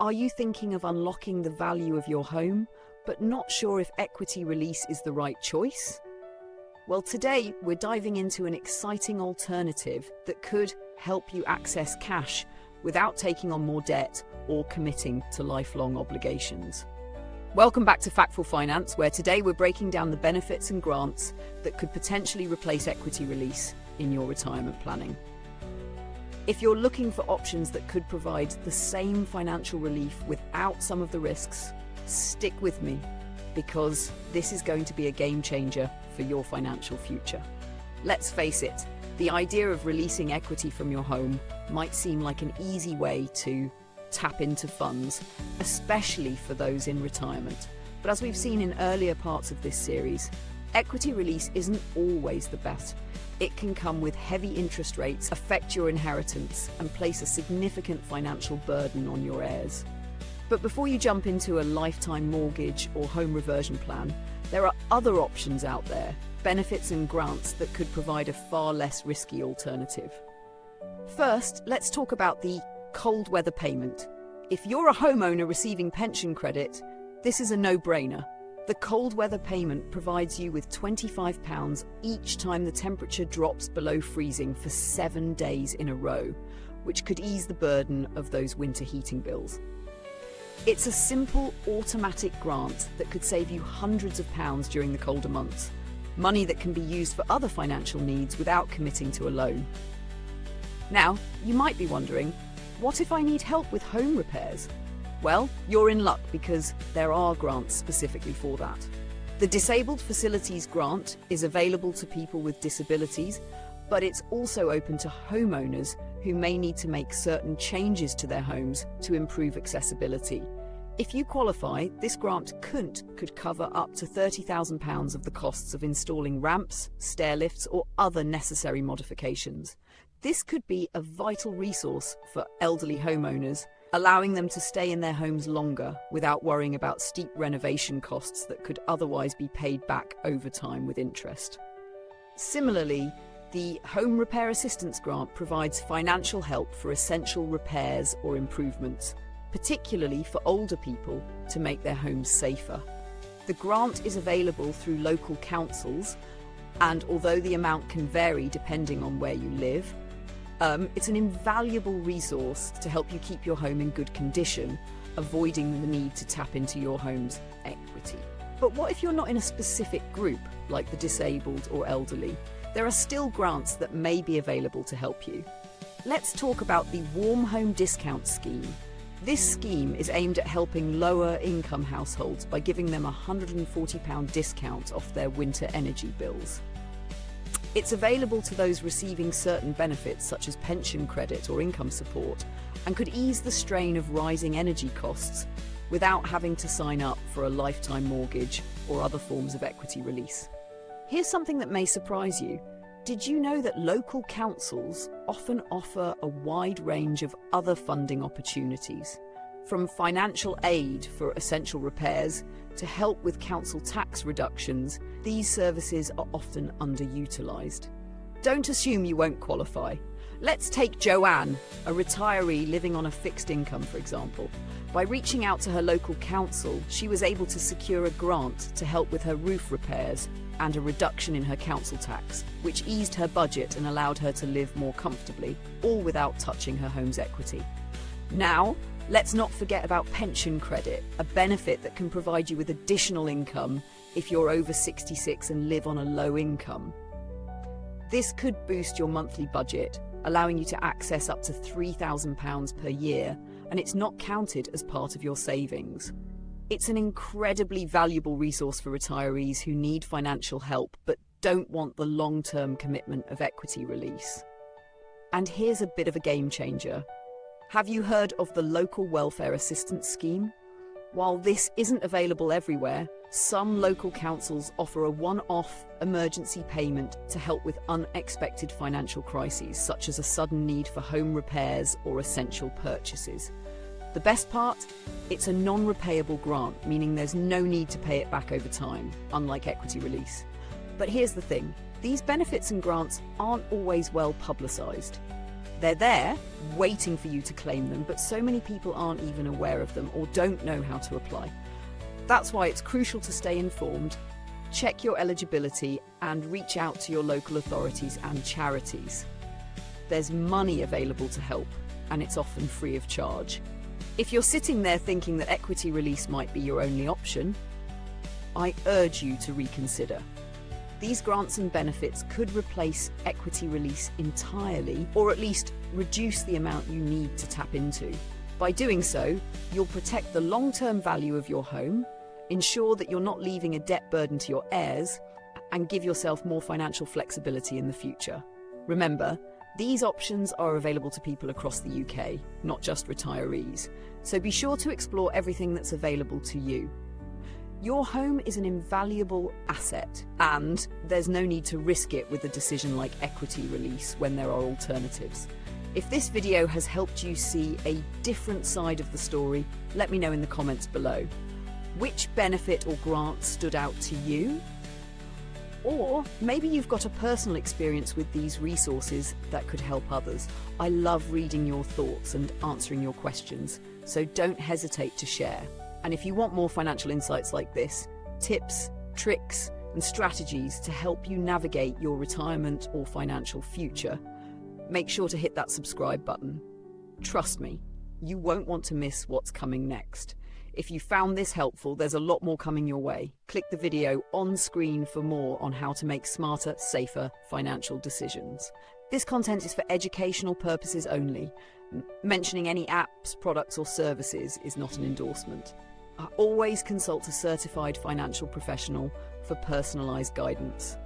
Are you thinking of unlocking the value of your home, but not sure if equity release is the right choice? Well, today we're diving into an exciting alternative that could help you access cash without taking on more debt or committing to lifelong obligations. Welcome back to Factful Finance, where today we're breaking down the benefits and grants that could potentially replace equity release in your retirement planning. If you're looking for options that could provide the same financial relief without some of the risks, stick with me, because this is going to be a game changer for your financial future. Let's face it, the idea of releasing equity from your home might seem like an easy way to tap into funds, especially for those in retirement. But as we've seen in earlier parts of this series, equity release isn't always the best. It can come with heavy interest rates, affect your inheritance, and place a significant financial burden on your heirs. But before you jump into a lifetime mortgage or home reversion plan, there are other options out there, benefits and grants that could provide a far less risky alternative. First, let's talk about the cold weather payment. If you're a homeowner receiving pension credit, this is a no-brainer. The cold weather payment provides you with £25 each time the temperature drops below freezing for 7 days in a row, which could ease the burden of those winter heating bills. It's a simple automatic grant that could save you hundreds of pounds during the colder months, money that can be used for other financial needs without committing to a loan. Now, you might be wondering, what if I need help with home repairs? Well, you're in luck because there are grants specifically for that. The Disabled Facilities Grant is available to people with disabilities, but it's also open to homeowners who may need to make certain changes to their homes to improve accessibility. If you qualify, this grant could cover up to £30,000 of the costs of installing ramps, stair lifts, or other necessary modifications. This could be a vital resource for elderly homeowners, allowing them to stay in their homes longer without worrying about steep renovation costs that could otherwise be paid back over time with interest. Similarly, the Home Repair Assistance Grant provides financial help for essential repairs or improvements, particularly for older people to make their homes safer. The grant is available through local councils, and although the amount can vary depending on where you live, it's an invaluable resource to help you keep your home in good condition, avoiding the need to tap into your home's equity. But what if you're not in a specific group, like the disabled or elderly? There are still grants that may be available to help you. Let's talk about the Warm Home Discount Scheme. This scheme is aimed at helping lower income households by giving them a £140 discount off their winter energy bills. It's available to those receiving certain benefits such as pension credit or income support, and could ease the strain of rising energy costs without having to sign up for a lifetime mortgage or other forms of equity release. Here's something that may surprise you. Did you know that local councils often offer a wide range of other funding opportunities? From financial aid for essential repairs to help with council tax reductions, these services are often underutilised. Don't assume you won't qualify. Let's take Joanne, a retiree living on a fixed income, for example. By reaching out to her local council, she was able to secure a grant to help with her roof repairs and a reduction in her council tax, which eased her budget and allowed her to live more comfortably, all without touching her home's equity. Now, let's not forget about pension credit, a benefit that can provide you with additional income if you're over 66 and live on a low income. This could boost your monthly budget, allowing you to access up to £3,000 per year, and it's not counted as part of your savings. It's an incredibly valuable resource for retirees who need financial help but don't want the long-term commitment of equity release. And here's a bit of a game changer. Have you heard of the Local Welfare Assistance Scheme? While this isn't available everywhere, some local councils offer a one-off emergency payment to help with unexpected financial crises, such as a sudden need for home repairs or essential purchases. The best part? It's a non-repayable grant, meaning there's no need to pay it back over time, unlike equity release. But here's the thing, these benefits and grants aren't always well publicised. They're there, waiting for you to claim them, but so many people aren't even aware of them or don't know how to apply. That's why it's crucial to stay informed, check your eligibility, and reach out to your local authorities and charities. There's money available to help, and it's often free of charge. If you're sitting there thinking that equity release might be your only option, I urge you to reconsider. These grants and benefits could replace equity release entirely, or at least reduce the amount you need to tap into. By doing so, you'll protect the long-term value of your home, ensure that you're not leaving a debt burden to your heirs, and give yourself more financial flexibility in the future. Remember, these options are available to people across the UK, not just retirees, so be sure to explore everything that's available to you. Your home is an invaluable asset, and there's no need to risk it with a decision like equity release when there are alternatives. If this video has helped you see a different side of the story, let me know in the comments below. Which benefit or grant stood out to you? Or maybe you've got a personal experience with these resources that could help others. I love reading your thoughts and answering your questions, so don't hesitate to share. And if you want more financial insights like this, tips, tricks, and strategies to help you navigate your retirement or financial future, make sure to hit that subscribe button. Trust me, you won't want to miss what's coming next. If you found this helpful, there's a lot more coming your way. Click the video on screen for more on how to make smarter, safer financial decisions. This content is for educational purposes only. Mentioning any apps, products, or services is not an endorsement. Always consult a certified financial professional for personalized guidance.